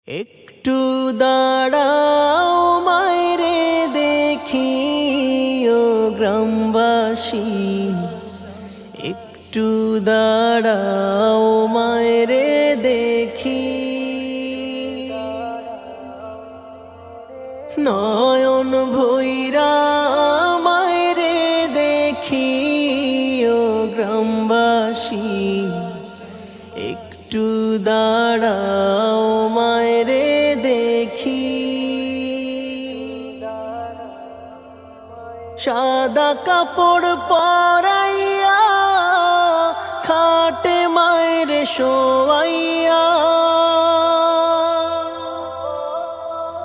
একটু দাঁড়াও মায়রে দেখি ও গ্রামবাসী, একটু দাঁড়াও মায়রে দেখি। নয়ন ভৈরা মায়রে দেখি ও গ্রামবাসী, একটু দাঁড়াও মায়রে দেখি। সাদা কাপড় পরাইয়া খাটে মায়রে শোয়াইয়া,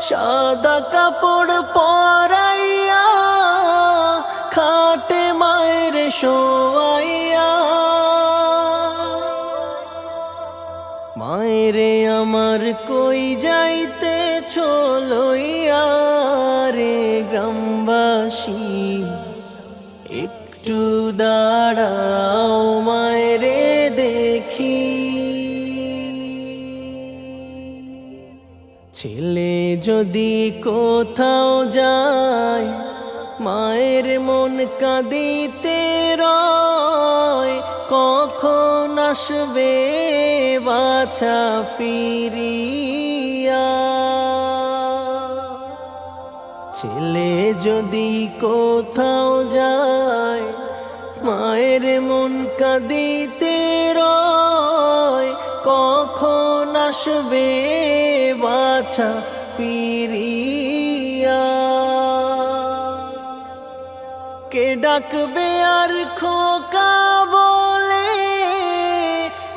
সাদা কাপড় পরাইয়া খাটে মায়রে শোয়াইয়া। মায়েরে আমার কই যাইতেছ লইয়া রে গ্রামবাসী, একটু দাঁড়াও মায়েরে দেখি। ছেলে যদি কোথাও যায় মায়ের মন কাঁদিতে রয়, কখন আসবে বাছা ফিরিয়া। ছেলে যদি কোথাও যায় মায়ের মন কাঁদিতে রয়, কখন আসবে বাছা ফিরিয়া। কে ডাকবে আর খোকা বলে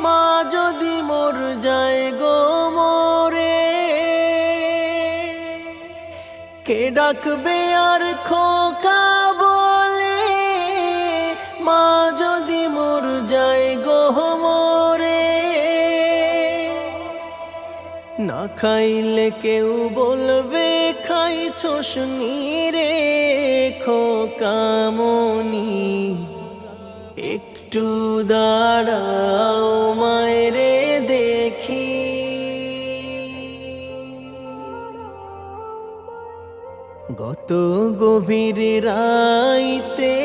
মা যদি মোর যায় গো মোরে। কে ডাকবে আর খোকা বলে মা যদি মোর যায় গো মোরে। না খাইলে কেউ বলবে খাইছস রে খোকামনি, একটু দাঁড়াও মায়রে দেখি। গত গভীর রাইতে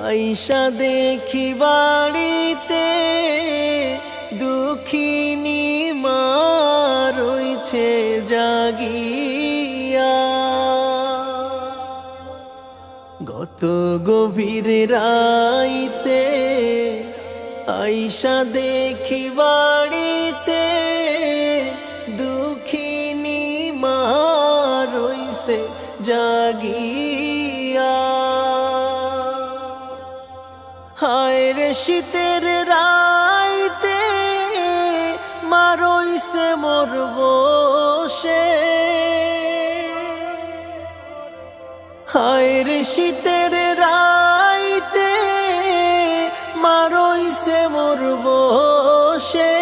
আইসা দেখি বাড়িতে দুঃখিনী মা রইছে জাগিয়া। গত গভীর রাইতে আইসা দেখি বাড়িতে দুঃখিনী মা রইছে জাগিয়া। হায় রে শীতের রাইতে মা রইছে মোর বসে। হায় রে শীতের রাইতে মা রইছে মোর বসে।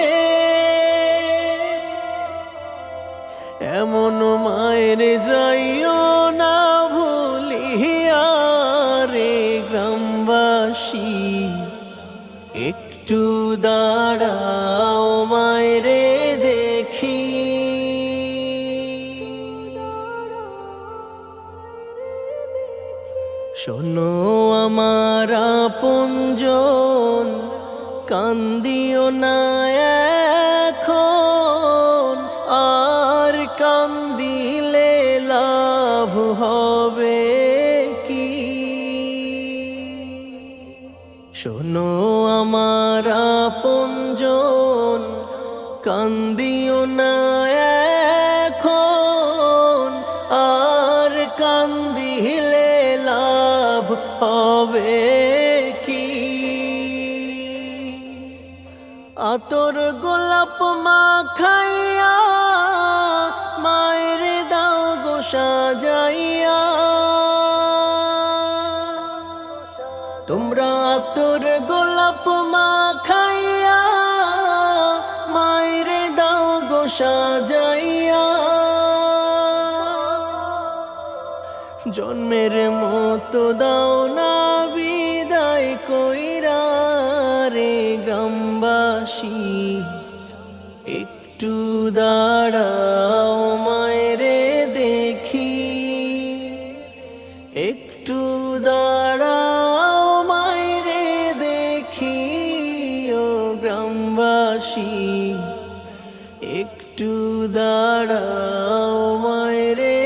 এমন মায়ের যাইও না ভুলিয়া রে গ্রামবাসী, একটু দাঁড়াও মায়রে দেখি। শোনো আমার আপনজন, কান্দিও না এখন, আর কান্দিলে লাভ হবে কি। শোনো আমার আপনজন, কান্দিও না এখন, আর কান্দিলে লাভ হবে কি। আতর গোলাপ মাখাইয়া মায়ের দাও গো সাজাইয়া। তোমরা আতর গোলাপ মাখাইয়া মায়ের দাও গো সাজাইয়া। জন্মের মতো দাও না বিদায় কইরা রে গ্রামবাসী, একটু দাঁড়াও মায়রে দেখি, একটু দাঁড়াও মায়রে দেখি, ও গ্রামবাসী একটু দাঁড়াও মায়রে